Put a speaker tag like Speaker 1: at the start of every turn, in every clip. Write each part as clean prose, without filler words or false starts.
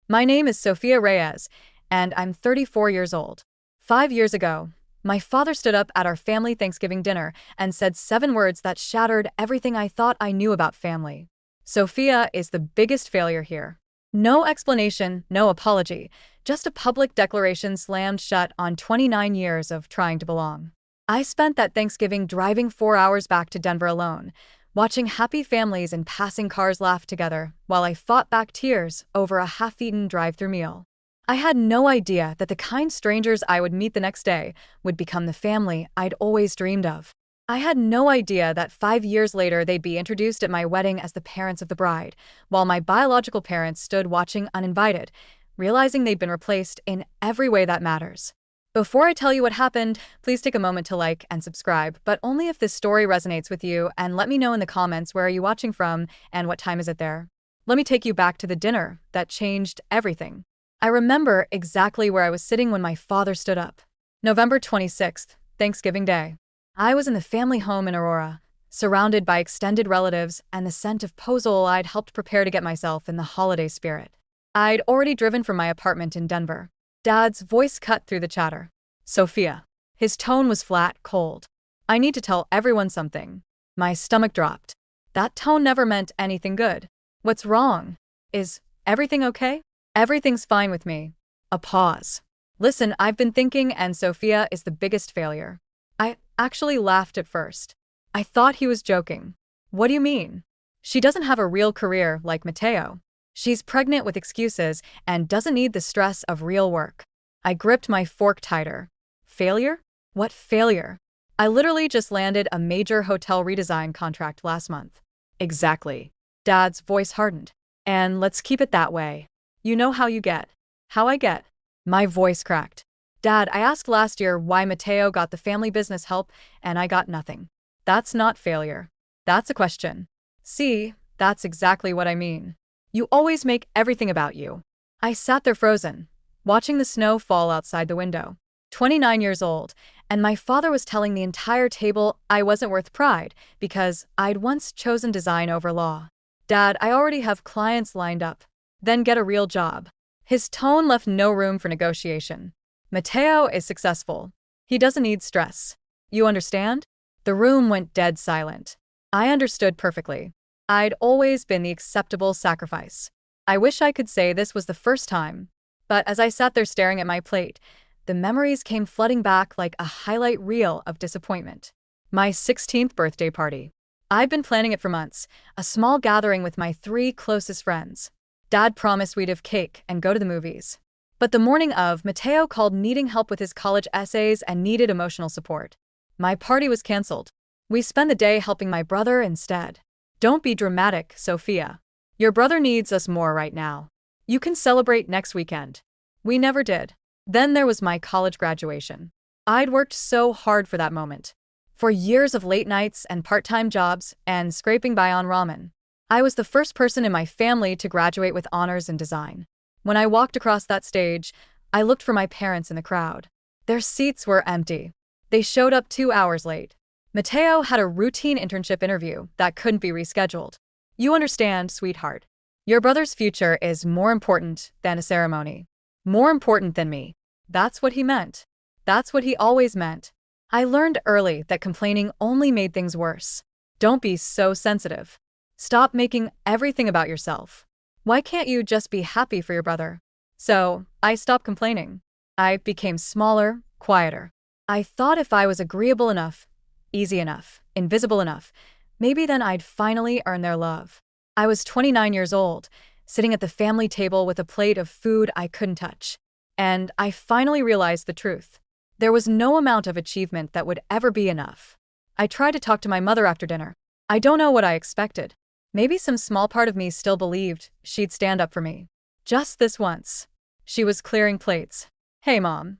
Speaker 1: My name is Sophia Reyes, and I'm 34 years old. 5 years ago, my father stood up at our family Thanksgiving dinner and said 7 words that shattered everything I thought I knew about family. Sophia is the biggest failure here. No explanation, no apology, just a public declaration slammed shut on 29 years of trying to belong. I spent that Thanksgiving driving 4 hours back to Denver alone, watching happy families and passing cars laugh together while I fought back tears over a half-eaten drive-through meal. I had no idea that the kind strangers I would meet the next day would become the family I'd always dreamed of. I had no idea that 5 years later they'd be introduced at my wedding as the parents of the bride, while my biological parents stood watching uninvited, realizing they'd been replaced in every way that matters. Before I tell you what happened, please take a moment to like and subscribe, but only if this story resonates with you, and let me know in the comments where are you watching from and what time is it there. Let me take you back to the dinner that changed everything. I remember exactly where I was sitting when my father stood up. November 26th, Thanksgiving Day. I was in the family home in Aurora, surrounded by extended relatives and the scent of pozole I'd helped prepare to get myself in the holiday spirit. I'd already driven from my apartment in Denver. Dad's voice cut through the chatter. Sophia. His tone was flat, cold. I need to tell everyone something. My stomach dropped. That tone never meant anything good. What's wrong? Is everything okay? Everything's fine with me. A pause. Listen, I've been thinking, and Sophia is the biggest failure. I actually laughed at first. I thought he was joking. What do you mean? She doesn't have a real career like Mateo. She's pregnant with excuses and doesn't need the stress of real work. I gripped my fork tighter. Failure? What failure? I literally just landed a major hotel redesign contract last month. Exactly. Dad's voice hardened. And let's keep it that way. You know how you get. How I get. My voice cracked. Dad, I asked last year why Mateo got the family business help, and I got nothing. That's not failure. That's a question. See, that's exactly what I mean. You always make everything about you. I sat there frozen, watching the snow fall outside the window. 29 years old, and my father was telling the entire table I wasn't worth pride because I'd once chosen design over law. Dad, I already have clients lined up. Then get a real job. His tone left no room for negotiation. Mateo is successful. He doesn't need stress. You understand? The room went dead silent. I understood perfectly. I'd always been the acceptable sacrifice. I wish I could say this was the first time, but as I sat there staring at my plate, the memories came flooding back like a highlight reel of disappointment. My 16th birthday party. I'd been planning it for months, a small gathering with my 3 closest friends. Dad promised we'd have cake and go to the movies. But the morning of, Mateo called needing help with his college essays and needed emotional support. My party was canceled. We spent the day helping my brother instead. Don't be dramatic, Sophia. Your brother needs us more right now. You can celebrate next weekend. We never did. Then there was my college graduation. I'd worked so hard for that moment. For years of late nights and part-time jobs and scraping by on ramen. I was the first person in my family to graduate with honors in design. When I walked across that stage, I looked for my parents in the crowd. Their seats were empty. They showed up 2 hours late. Mateo had a routine internship interview that couldn't be rescheduled. You understand, sweetheart. Your brother's future is more important than a ceremony. More important than me. That's what he meant. That's what he always meant. I learned early that complaining only made things worse. Don't be so sensitive. Stop making everything about yourself. Why can't you just be happy for your brother? So, I stopped complaining. I became smaller, quieter. I thought if I was agreeable enough, easy enough, invisible enough, maybe then I'd finally earn their love. I was 29 years old, sitting at the family table with a plate of food I couldn't touch. And I finally realized the truth. There was no amount of achievement that would ever be enough. I tried to talk to my mother after dinner. I don't know what I expected. Maybe some small part of me still believed she'd stand up for me. Just this once. She was clearing plates. Hey, Mom.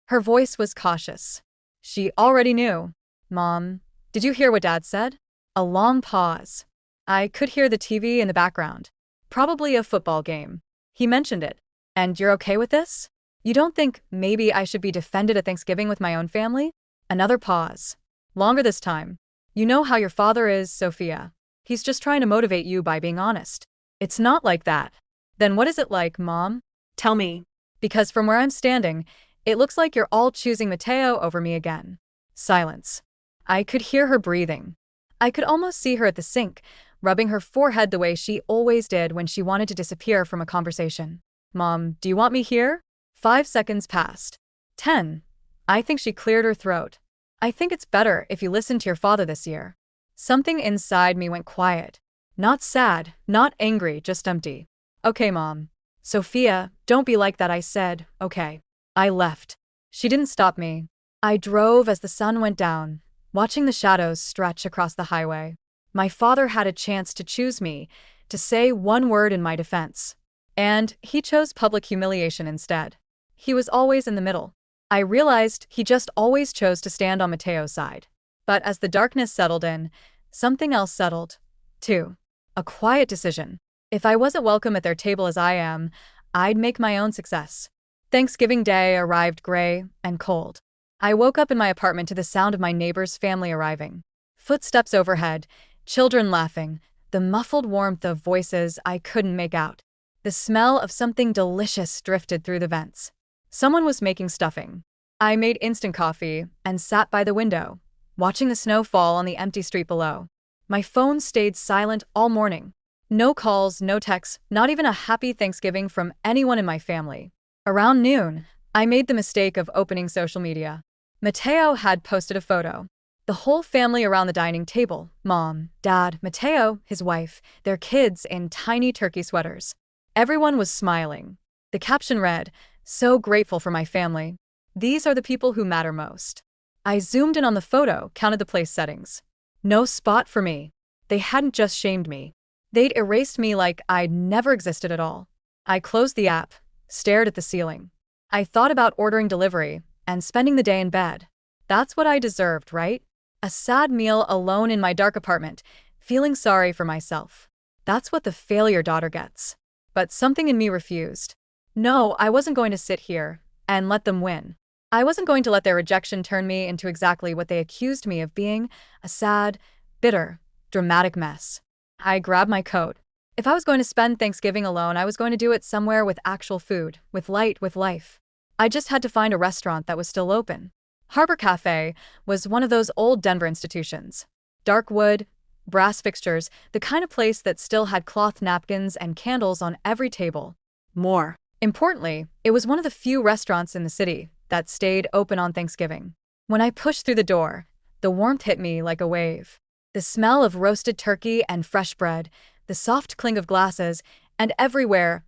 Speaker 1: Her voice was cautious. She already knew. Mom, did you hear what Dad said? A long pause. I could hear the TV in the background. Probably a football game. He mentioned it. And you're okay with this? You don't think maybe I should be defended at Thanksgiving with my own family? Another pause. Longer this time. You know how your father is, Sophia. He's just trying to motivate you by being honest. It's not like that. Then what is it like, Mom?
Speaker 2: Tell me.
Speaker 1: Because from where I'm standing, it looks like you're all choosing Mateo over me again. Silence. I could hear her breathing. I could almost see her at the sink, rubbing her forehead the way she always did when she wanted to disappear from a conversation. Mom, do you want me here? 5 seconds passed. 10. I think she cleared her throat. I think it's better if you listen to your father this year. Something inside me went quiet. Not sad, not angry, just empty. Okay, Mom. Sophia, don't be like that, I said. Okay. I left. She didn't stop me. I drove as the sun went down, watching the shadows stretch across the highway. My father had a chance to choose me, to say one word in my defense. And he chose public humiliation instead. He was always in the middle. I realized he just always chose to stand on Mateo's side. But as the darkness settled in, something else settled, too. A quiet decision. If I wasn't welcome at their table as I am, I'd make my own success. Thanksgiving Day arrived gray and cold. I woke up in my apartment to the sound of my neighbor's family arriving. Footsteps overhead, children laughing, the muffled warmth of voices I couldn't make out. The smell of something delicious drifted through the vents. Someone was making stuffing. I made instant coffee and sat by the window, watching the snow fall on the empty street below. My phone stayed silent all morning. No calls, no texts, not even a happy Thanksgiving from anyone in my family. Around noon, I made the mistake of opening social media. Mateo had posted a photo. The whole family around the dining table, Mom, Dad, Mateo, his wife, their kids in tiny turkey sweaters. Everyone was smiling. The caption read, "So grateful for my family. These are the people who matter most." I zoomed in on the photo, counted the place settings. No spot for me. They hadn't just shamed me. They'd erased me like I'd never existed at all. I closed the app, stared at the ceiling. I thought about ordering delivery and spending the day in bed. That's what I deserved, right? A sad meal alone in my dark apartment, feeling sorry for myself. That's what the failure daughter gets. But something in me refused. No, I wasn't going to sit here and let them win. I wasn't going to let their rejection turn me into exactly what they accused me of being, a sad, bitter, dramatic mess. I grabbed my coat. If I was going to spend Thanksgiving alone, I was going to do it somewhere with actual food, with light, with life. I just had to find a restaurant that was still open. Harbor Cafe was one of those old Denver institutions. Dark wood, brass fixtures, the kind of place that still had cloth napkins and candles on every table. More importantly, it was one of the few restaurants in the city that stayed open on Thanksgiving. When I pushed through the door, the warmth hit me like a wave. The smell of roasted turkey and fresh bread, the soft clink of glasses, and everywhere,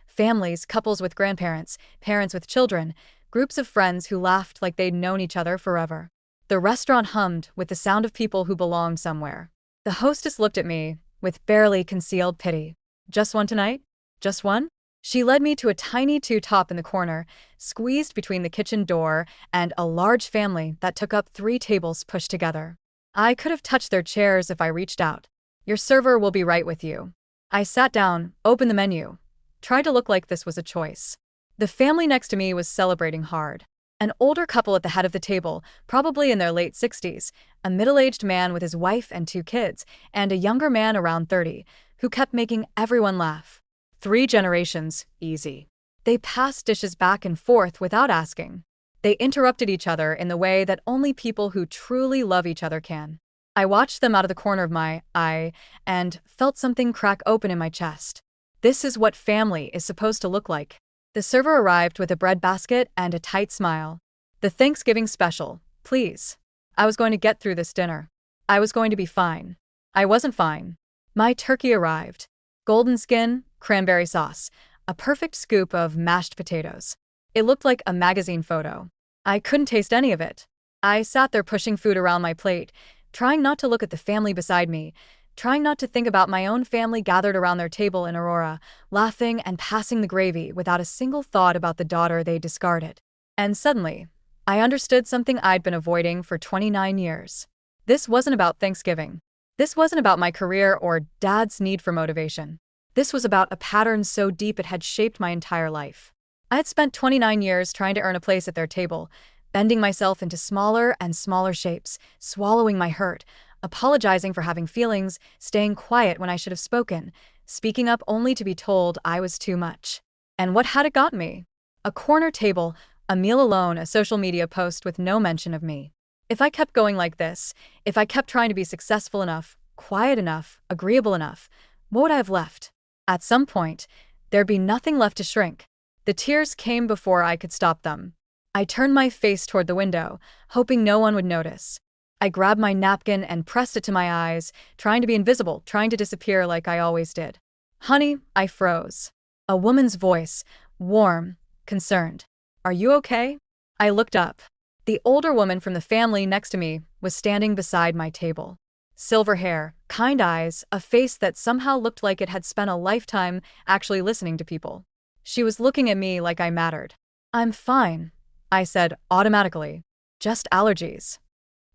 Speaker 1: families, couples with grandparents, parents with children, groups of friends who laughed like they'd known each other forever. The restaurant hummed with the sound of people who belonged somewhere. The hostess looked at me with barely concealed pity. "Just one tonight? Just one?" She led me to a tiny two-top in the corner, squeezed between the kitchen door and a large family that took up 3 tables pushed together. I could have touched their chairs if I reached out. "Your server will be right with you." I sat down, opened the menu, tried to look like this was a choice. The family next to me was celebrating hard. An older couple at the head of the table, probably in their late 60s, a middle-aged man with his wife and 2 kids, and a younger man around 30, who kept making everyone laugh. 3 generations, easy. They passed dishes back and forth without asking. They interrupted each other in the way that only people who truly love each other can. I watched them out of the corner of my eye and felt something crack open in my chest. This is what family is supposed to look like. The server arrived with a bread basket and a tight smile. "The Thanksgiving special, please." I was going to get through this dinner. I was going to be fine. I wasn't fine. My turkey arrived. Golden skin, cranberry sauce, a perfect scoop of mashed potatoes. It looked like a magazine photo. I couldn't taste any of it. I sat there pushing food around my plate, trying not to look at the family beside me, trying not to think about my own family gathered around their table in Aurora, laughing and passing the gravy without a single thought about the daughter they discarded. And suddenly, I understood something I'd been avoiding for 29 years. This wasn't about Thanksgiving. This wasn't about my career or Dad's need for motivation. This was about a pattern so deep it had shaped my entire life. I had spent 29 years trying to earn a place at their table, bending myself into smaller and smaller shapes, swallowing my hurt, apologizing for having feelings, staying quiet when I should have spoken, speaking up only to be told I was too much. And what had it got me? A corner table, a meal alone, a social media post with no mention of me. If I kept going like this, if I kept trying to be successful enough, quiet enough, agreeable enough, what would I have left? At some point, there'd be nothing left to shrink. The tears came before I could stop them. I turned my face toward the window, hoping no one would notice. I grabbed my napkin and pressed it to my eyes, trying to be invisible, trying to disappear like I always did. Honey, I froze. A woman's voice, warm, concerned. Are you okay? I looked up. The older woman from the family next to me was standing beside my table. Silver hair, kind eyes, a face that somehow looked like it had spent a lifetime actually listening to people. She was looking at me like I mattered. I'm fine, I said automatically. Just allergies.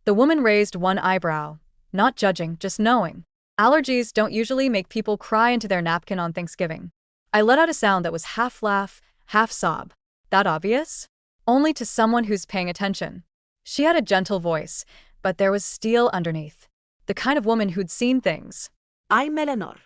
Speaker 1: The woman raised one eyebrow, not judging, just knowing. Allergies don't usually make people cry into their napkin on Thanksgiving. I let out a sound that was half laugh, half sob. That obvious? Only to someone who's paying attention. She had a gentle voice, but there was steel underneath. The kind of woman who'd seen things.
Speaker 2: I'm Eleanor.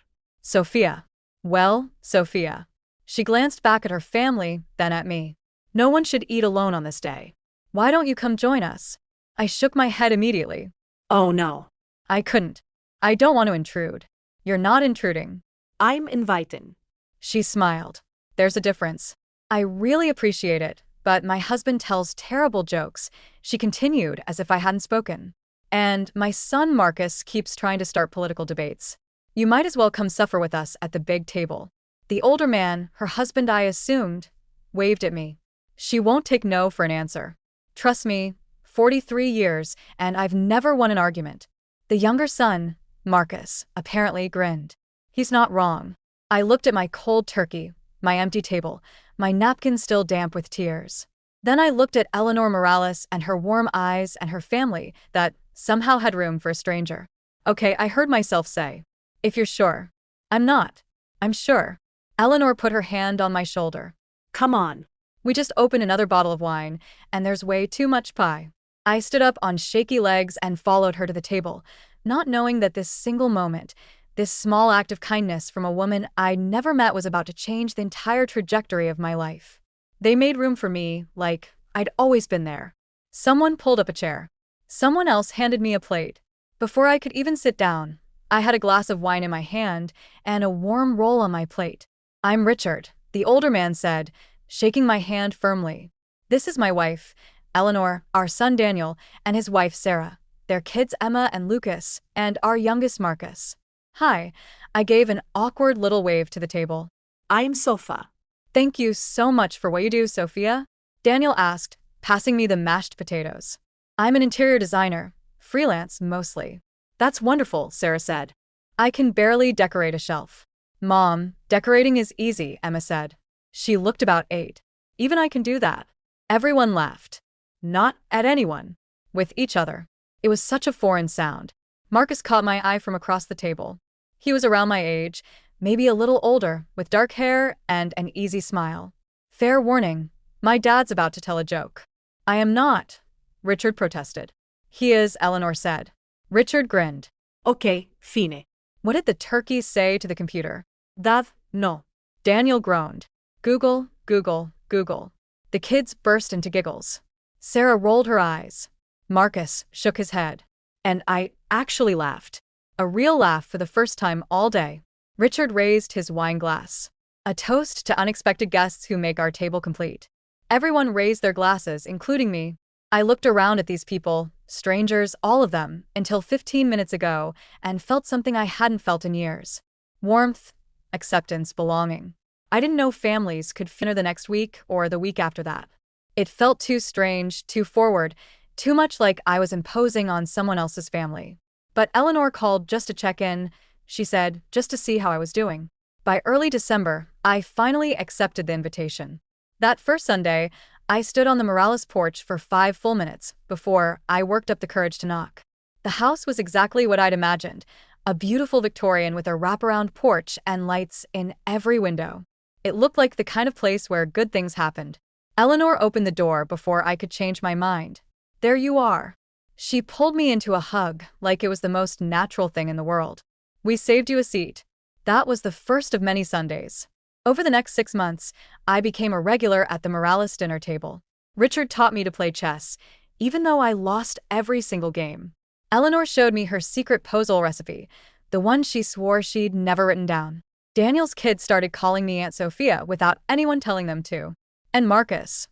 Speaker 1: Sophia. Well, Sophia. She glanced back at her family, then at me. No one should eat alone on this day. Why don't you come join us? I shook my head immediately.
Speaker 2: Oh no.
Speaker 1: I couldn't. I don't want to intrude. You're not intruding.
Speaker 2: I'm inviting.
Speaker 1: She smiled. There's a difference. I really appreciate it, but my husband tells terrible jokes, she continued as if I hadn't spoken. And my son Marcus keeps trying to start political debates. You might as well come suffer with us at the big table. The older man, her husband I assumed, waved at me. She won't take no for an answer. Trust me, 43 years, and I've never won an argument. The younger son, Marcus, apparently grinned. He's not wrong. I looked at my cold turkey, my empty table, my napkin still damp with tears. Then I looked at Eleanor Morales and her warm eyes and her family that somehow had room for a stranger. Okay, I heard myself say. If you're sure. I'm not. I'm sure. Eleanor put her hand on my shoulder.
Speaker 2: Come on.
Speaker 1: We just opened another bottle of wine, and there's way too much pie. I stood up on shaky legs and followed her to the table, not knowing that this single moment, this small act of kindness from a woman I'd never met was about to change the entire trajectory of my life. They made room for me, like I'd always been there. Someone pulled up a chair. Someone else handed me a plate. Before I could even sit down, I had a glass of wine in my hand and a warm roll on my plate. I'm Richard, the older man said, shaking my hand firmly. This is my wife, Eleanor, our son Daniel, and his wife Sarah, their kids Emma and Lucas, and our youngest Marcus. Hi, I gave an awkward little wave to the table.
Speaker 2: I'm Sofa.
Speaker 1: Thank you so much for what you do, Sophia, Daniel asked, passing me the mashed potatoes. I'm an interior designer, freelance mostly. That's wonderful, Sarah said. I can barely decorate a shelf. Mom, decorating is easy, Emma said. She looked about 8. Even I can do that. Everyone laughed. Not at anyone. With each other. It was such a foreign sound. Marcus caught my eye from across the table. He was around my age, maybe a little older, with dark hair and an easy smile. Fair warning, my dad's about to tell a joke. I am not, Richard protested. He is, Eleanor said. Richard grinned.
Speaker 2: Okay, fine.
Speaker 1: What did the turkey say to the computer? No. Daniel groaned. Google, Google, Google. The kids burst into giggles. Sarah rolled her eyes. Marcus shook his head. And I actually laughed. A real laugh for the first time all day. Richard raised his wine glass. A toast to unexpected guests who make our table complete. Everyone raised their glasses, including me. I looked around at these people, strangers, all of them, until 15 minutes ago, and felt something I hadn't felt in years. Warmth, acceptance, belonging. I didn't know families could feel the next week or the week after that. It felt too strange, too forward, too much like I was imposing on someone else's family. But Eleanor called just to check in, she said, just to see how I was doing. By early December, I finally accepted the invitation. That first Sunday, I stood on the Morales porch for 5 full minutes before I worked up the courage to knock. The house was exactly what I'd imagined, a beautiful Victorian with a wraparound porch and lights in every window. It looked like the kind of place where good things happened. Eleanor opened the door before I could change my mind. There you are. She pulled me into a hug like it was the most natural thing in the world. We saved you a seat. That was the first of many Sundays. Over the next 6 months, I became a regular at the Morales dinner table. Richard taught me to play chess, even though I lost every single game. Eleanor showed me her secret puzzle recipe, the one she swore she'd never written down. Daniel's kids started calling me Aunt Sophia without anyone telling them to. And Marcus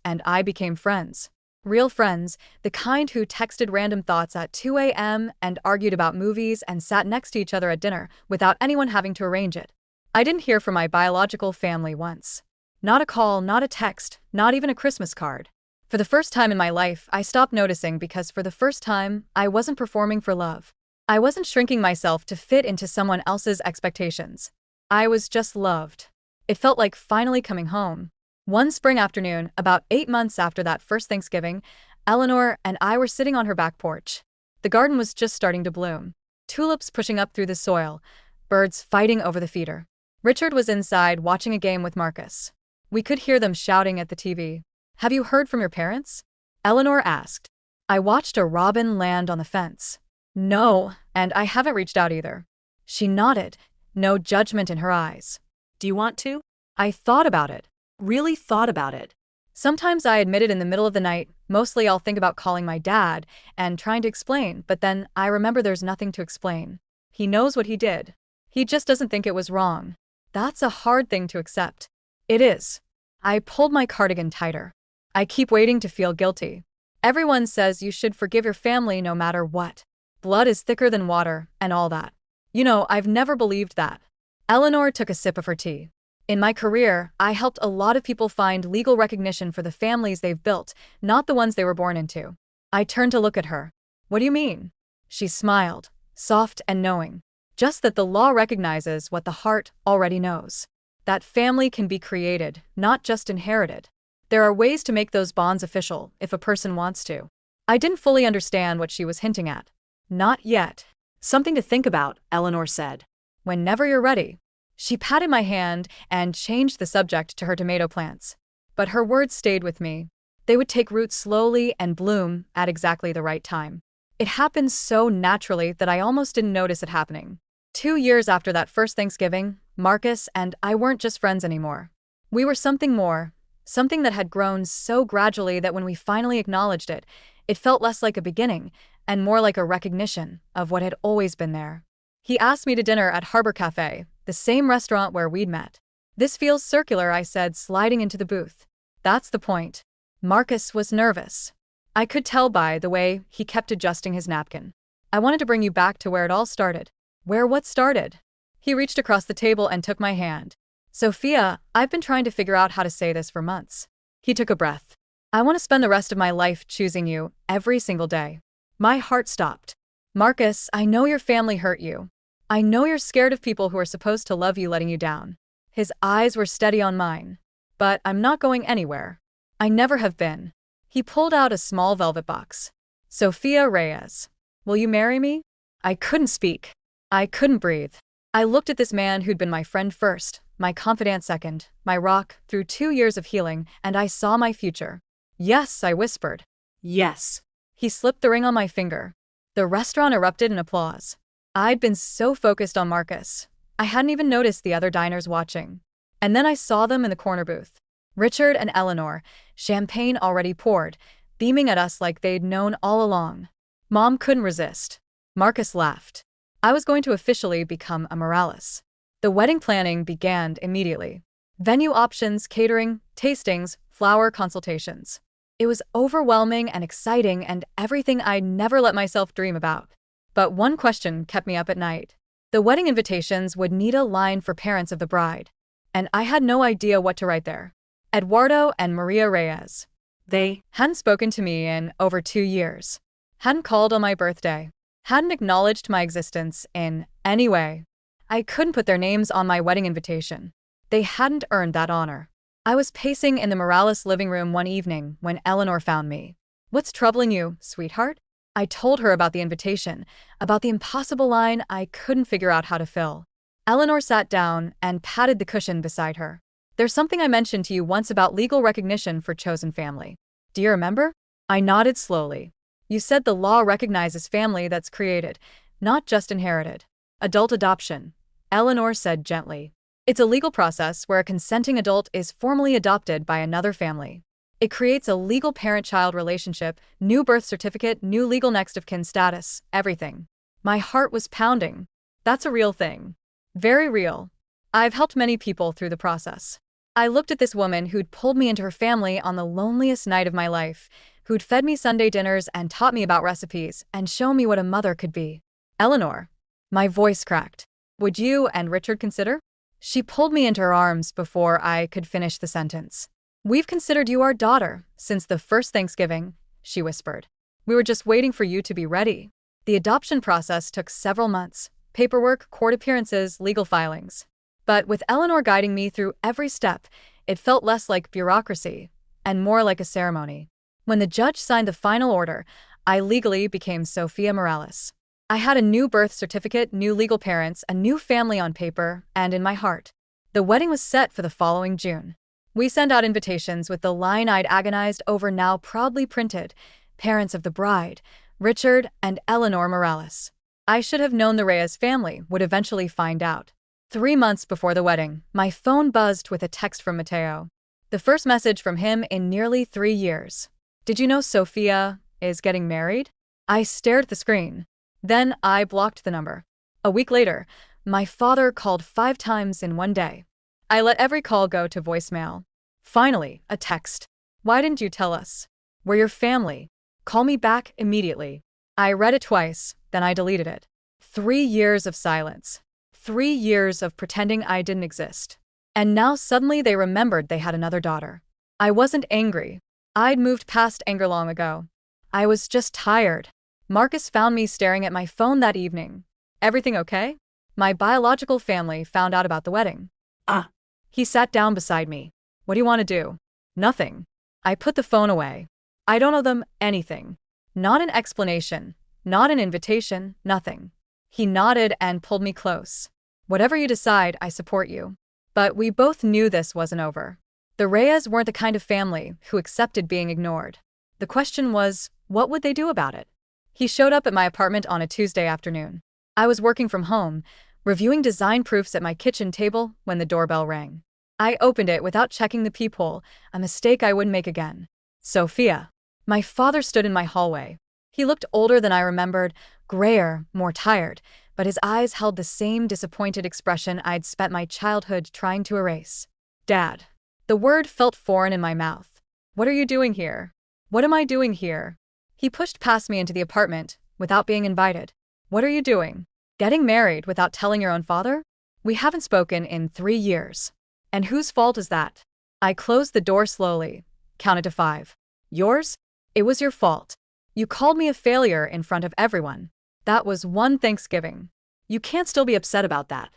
Speaker 1: and I became friends. Real friends, the kind who texted random thoughts at 2 a.m. and argued about movies and sat next to each other at dinner without anyone having to arrange it. I didn't hear from my biological family once. Not a call, not a text, not even a Christmas card. For the first time in my life, I stopped noticing because for the first time, I wasn't performing for love. I wasn't shrinking myself to fit into someone else's expectations. I was just loved. It felt like finally coming home. One spring afternoon, about 8 months after that first Thanksgiving, Eleanor and I were sitting on her back porch. The garden was just starting to bloom. Tulips pushing up through the soil, birds fighting over the feeder. Richard was inside watching a game with Marcus. We could hear them shouting at the TV. "Have you heard from your parents?" Eleanor asked. I watched a robin land on the fence. "No, and I haven't reached out either." She nodded, no judgment in her eyes.
Speaker 2: Do you want to?
Speaker 1: I thought about it.
Speaker 2: Really thought about it.
Speaker 1: Sometimes I admit it in the middle of the night. Mostly I'll think about calling my dad and trying to explain, but then I remember there's nothing to explain. He knows what he did. He just doesn't think it was wrong. That's a hard thing to accept. It is. I pulled my cardigan tighter. I keep waiting to feel guilty. Everyone says you should forgive your family no matter what. Blood is thicker than water, and all that. I've never believed that. Eleanor took a sip of her tea. In my career, I helped a lot of people find legal recognition for the families they've built, not the ones they were born into. I turned to look at her. "What do you mean?" She smiled, soft and knowing. "Just that the law recognizes what the heart already knows. That family can be created, not just inherited. There are ways to make those bonds official if a person wants to." I didn't fully understand what she was hinting at. "Not yet."
Speaker 2: Something to think about, Eleanor said.
Speaker 1: "Whenever you're ready." She patted my hand and changed the subject to her tomato plants. But her words stayed with me. They would take root slowly and bloom at exactly the right time. It happened so naturally that I almost didn't notice it happening. 2 years after that first Thanksgiving, Marcus and I weren't just friends anymore. We were something more, something that had grown so gradually that when we finally acknowledged it, it felt less like a beginning and more like a recognition of what had always been there. He asked me to dinner at Harbor Cafe, the same restaurant where we'd met. "This feels circular," I said, sliding into the booth. "That's the point." Marcus was nervous. I could tell by the way he kept adjusting his napkin. "I wanted to bring you back to where it all started." "Where what started?" He reached across the table and took my hand. "Sophia, I've been trying to figure out how to say this for months." He took a breath. "I want to spend the rest of my life choosing you every single day." My heart stopped. "Marcus, I know your family hurt you. I know you're scared of people who are supposed to love you letting you down." His eyes were steady on mine. "But I'm not going anywhere. I never have been." He pulled out a small velvet box. "Sophia Reyes, will you marry me?" I couldn't speak. I couldn't breathe. I looked at this man who'd been my friend first, my confidant second, my rock through 2 years of healing, and I saw my future. "Yes," I whispered.
Speaker 2: Yes.
Speaker 1: He slipped the ring on my finger. The restaurant erupted in applause. I'd been so focused on Marcus, I hadn't even noticed the other diners watching. And then I saw them in the corner booth. Richard and Eleanor, champagne already poured, beaming at us like they'd known all along. Mom couldn't resist. Marcus laughed. I was going to officially become a Morales. The wedding planning began immediately. Venue options, catering, tastings, flower consultations. It was overwhelming and exciting and everything I'd never let myself dream about. But one question kept me up at night. The wedding invitations would need a line for parents of the bride. And I had no idea what to write there. Eduardo and Maria Reyes. They hadn't spoken to me in over 2 years. Hadn't called on my birthday. Hadn't acknowledged my existence in any way. I couldn't put their names on my wedding invitation. They hadn't earned that honor. I was pacing in the Morales living room one evening when Eleanor found me. "What's troubling you, sweetheart?" I told her about the invitation, about the impossible line I couldn't figure out how to fill. Eleanor sat down and patted the cushion beside her. "There's something I mentioned to you once about legal recognition for chosen family. Do you remember?" I nodded slowly. "You said the law recognizes family that's created, not just inherited." "Adult adoption," Eleanor said gently. It's a legal process where a consenting adult is formally adopted by another family. It creates a legal parent-child relationship, new birth certificate, new legal next of kin status, everything. My heart was pounding. That's a real thing. Very real. I've helped many people through the process. I looked at this woman who'd pulled me into her family on the loneliest night of my life, who'd fed me Sunday dinners and taught me about recipes and shown me what a mother could be. Eleanor. My voice cracked. Would you and Richard consider? She pulled me into her arms before I could finish the sentence. We've considered you our daughter since the first Thanksgiving, she whispered. We were just waiting for you to be ready. The adoption process took several months. Paperwork, court appearances, legal filings. But with Eleanor guiding me through every step, it felt less like bureaucracy and more like a ceremony. When the judge signed the final order, I legally became Sophia Morales. I had a new birth certificate, new legal parents, a new family on paper and in my heart. The wedding was set for the following June. We sent out invitations with the line I'd agonized over now proudly printed, parents of the bride, Richard and Eleanor Morales. I should have known the Reyes family would eventually find out. 3 months before the wedding, my phone buzzed with a text from Mateo. The first message from him in nearly 3 years. Did you know Sophia is getting married? I stared at the screen. Then I blocked the number. A week later, my father called 5 times in one day. I let every call go to voicemail. Finally, a text. Why didn't you tell us? We're your family. Call me back immediately. I read it twice, then I deleted it. 3 years of silence. 3 years of pretending I didn't exist. And now suddenly they remembered they had another daughter. I wasn't angry. I'd moved past anger long ago. I was just tired. Marcus found me staring at my phone that evening. Everything okay? My biological family found out about the wedding.
Speaker 2: Ah.
Speaker 1: He sat down beside me. What do you want to do? Nothing. I put the phone away. I don't owe them anything. Not an explanation. Not an invitation. Nothing. He nodded and pulled me close. Whatever you decide, I support you. But we both knew this wasn't over. The Reyes weren't the kind of family who accepted being ignored. The question was, what would they do about it? He showed up at my apartment on a Tuesday afternoon. I was working from home, reviewing design proofs at my kitchen table when the doorbell rang. I opened it without checking the peephole, a mistake I wouldn't make again. Sophia. My father stood in my hallway. He looked older than I remembered, grayer, more tired, but his eyes held the same disappointed expression I'd spent my childhood trying to erase. Dad. The word felt foreign in my mouth. What are you doing here? What am I doing here? He pushed past me into the apartment, without being invited. What are you doing? Getting married without telling your own father? We haven't spoken in 3 years. And whose fault is that? I closed the door slowly, counted to 5. Yours? It was your fault. You called me a failure in front of everyone. That was one Thanksgiving. You can't still be upset about that.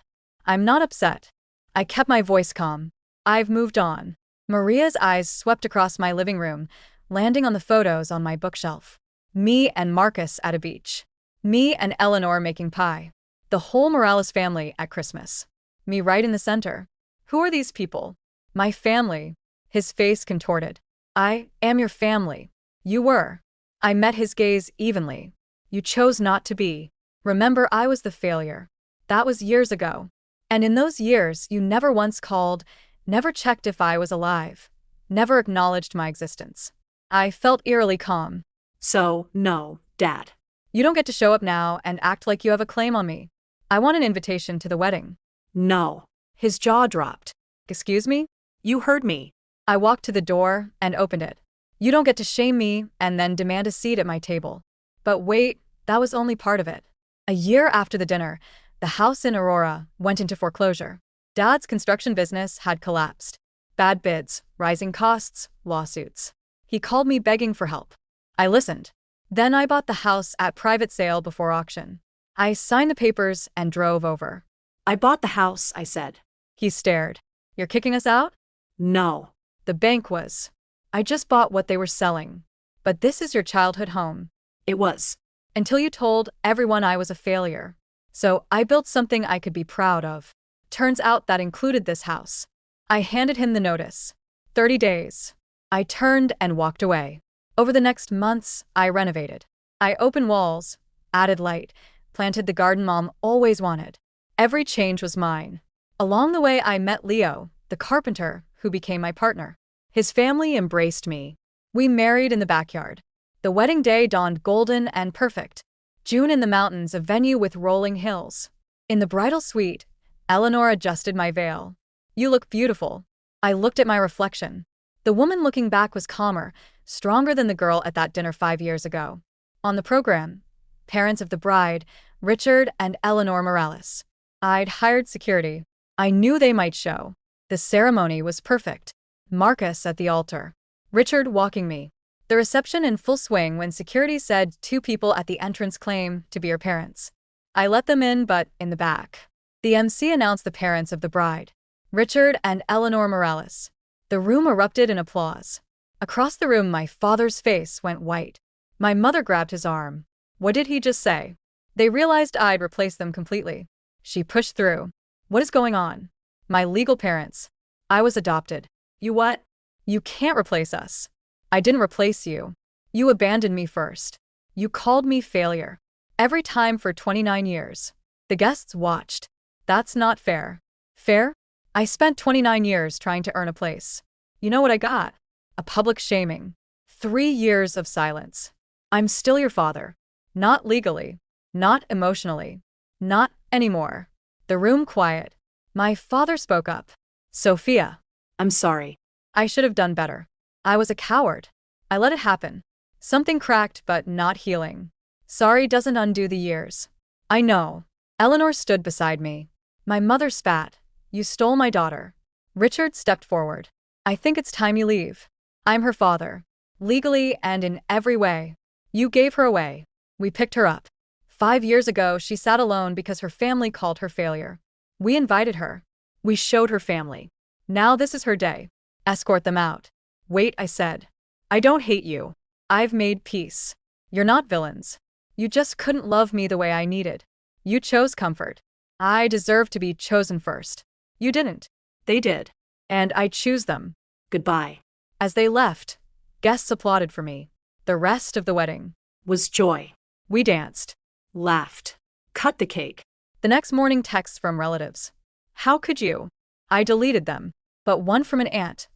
Speaker 1: I'm not upset. I kept my voice calm. I've moved on. Maria's eyes swept across my living room, landing on the photos on my bookshelf. Me and Marcus at a beach. Me and Eleanor making pie. The whole Morales family at Christmas. Me right in the center. Who are these people? My family. His face contorted. I am your family. You were. I met his gaze evenly. You chose not to be. Remember, I was the failure. That was years ago. And in those years, you never once called, never checked if I was alive, never acknowledged my existence. I felt eerily calm.
Speaker 2: So, no, Dad.
Speaker 1: You don't get to show up now and act like you have a claim on me. I want an invitation to the wedding.
Speaker 2: No. His jaw dropped.
Speaker 1: Excuse me?
Speaker 2: You heard me.
Speaker 1: I walked to the door and opened it. You don't get to shame me and then demand a seat at my table. But wait, that was only part of it. A year after the dinner, the house in Aurora went into foreclosure. Dad's construction business had collapsed. Bad bids, rising costs, lawsuits. He called me begging for help. I listened. Then I bought the house at private sale before auction. I signed the papers and drove over.
Speaker 2: I bought the house, I said.
Speaker 1: He stared. You're kicking us out?
Speaker 2: No.
Speaker 1: The bank was. I just bought what they were selling. But this is your childhood home.
Speaker 2: It was.
Speaker 1: Until you told everyone I was a failure. So I built something I could be proud of. Turns out that included this house. I handed him the notice. 30 days. I turned and walked away. Over the next months, I renovated. I opened walls, added light, planted the garden Mom always wanted. Every change was mine. Along the way, I met Leo, the carpenter, who became my partner. His family embraced me. We married in the backyard. The wedding day dawned golden and perfect. June in the mountains, a venue with rolling hills. In the bridal suite, Eleanor adjusted my veil. "You look beautiful." I looked at my reflection. The woman looking back was calmer, stronger than the girl at that dinner 5 years ago. On the program, parents of the bride, Richard and Eleanor Morales. I'd hired security. I knew they might show. The ceremony was perfect. Marcus at the altar. Richard walking me. The reception in full swing when security said 2 people at the entrance claim to be her parents. I let them in, but in the back. The MC announced the parents of the bride, Richard and Eleanor Morales. The room erupted in applause. Across the room, my father's face went white. My mother grabbed his arm. "What did he just say?" They realized I'd replaced them completely. She pushed through. "What is going on?" "My legal parents. I was adopted." "You what?" "You can't replace us." "I didn't replace you. You abandoned me first. You called me failure. Every time for 29 years. The guests watched. That's not fair. Fair? I spent 29 years trying to earn a place. You know what I got? A public shaming. 3 years of silence. I'm still your father. Not legally. Not emotionally. Not anymore." The room quiet. My father spoke up. "Sophia."
Speaker 2: "I'm sorry."
Speaker 1: I should have done better. I was a coward. I let it happen. Something cracked, but not healing. Sorry doesn't undo the years. I know. Eleanor stood beside me. My mother spat. "You stole my daughter." Richard stepped forward. "I think it's time you leave. I'm her father. Legally and in every way. You gave her away. We picked her up. 5 years ago, she sat alone because her family called her failure. We invited her. We showed her family. Now this is her day. Escort them out." "Wait," I said. "I don't hate you. I've made peace. You're not villains. You just couldn't love me the way I needed. You chose comfort. I deserve to be chosen first. You didn't.
Speaker 2: They did.
Speaker 1: And I choose them."
Speaker 2: Goodbye.
Speaker 1: As they left, guests applauded for me. The rest of the wedding
Speaker 2: Was joy.
Speaker 1: we danced.
Speaker 2: Laughed. Cut the cake.
Speaker 1: The next morning, texts from relatives. "How could you?" I deleted them. But one from an aunt.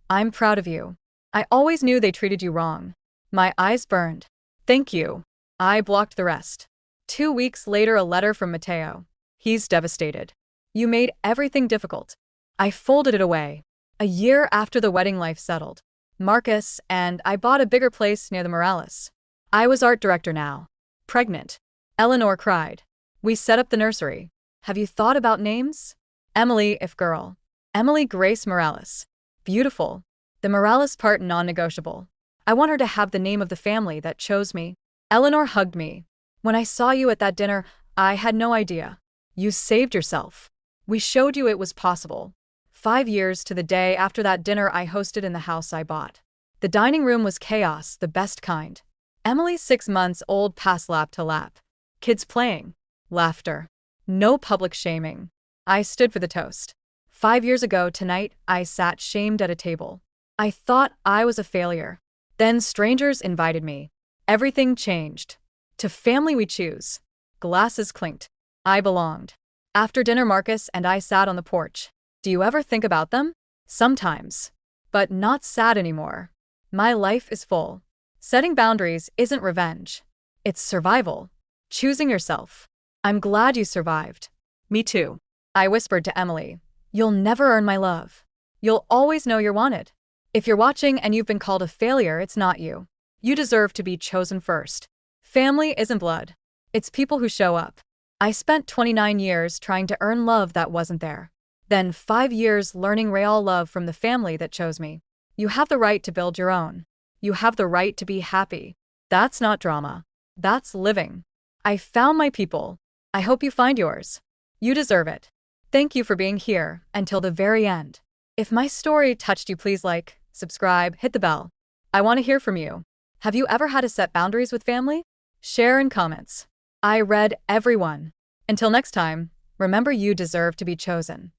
Speaker 1: "I'm proud of you. I always knew they treated you wrong." My eyes burned. "Thank you." I blocked the rest. 2 weeks later, a letter from Mateo. He's devastated. "You made everything difficult." I folded it away. A year after the wedding, life settled. Marcus and I bought a bigger place near the Morales. I was art director now. Pregnant. Eleanor cried. We set up the nursery. "Have you thought about names?" Emily, if girl. Emily Grace Morales. Beautiful. The Morales part non-negotiable. I want her to have the name of the family that chose me. Eleanor hugged me. "When I saw you at that dinner, I had no idea. You saved yourself. We showed you it was possible." 5 years to the day after that dinner I hosted in the house I bought. The dining room was chaos, the best kind. Emily, 6 months old, passed lap to lap. Kids playing. Laughter. No public shaming. I stood for the toast. 5 years ago tonight, I sat shamed at a table. I thought I was a failure. Then strangers invited me. Everything changed. To family we choose. Glasses clinked. I belonged. After dinner, Marcus and I sat on the porch. "Do you ever think about them?" "Sometimes. But not sad anymore. My life is full." Setting boundaries isn't revenge. It's survival. Choosing yourself. "I'm glad you survived."
Speaker 2: Me too.
Speaker 1: I whispered to Emily. "You'll never earn my love. You'll always know you're wanted. If you're watching and you've been called a failure, it's not you. You deserve to be chosen first." Family isn't blood. It's people who show up. I spent 29 years trying to earn love that wasn't there. Then 5 years learning real love from the family that chose me. You have the right to build your own. You have the right to be happy. That's not drama. That's living. I found my people. I hope you find yours. You deserve it. Thank you for being here until the very end. If my story touched you, please like, subscribe, hit the bell. I want to hear from you. Have you ever had to set boundaries with family? Share in comments. I read everyone. Until next time, remember you deserve to be chosen.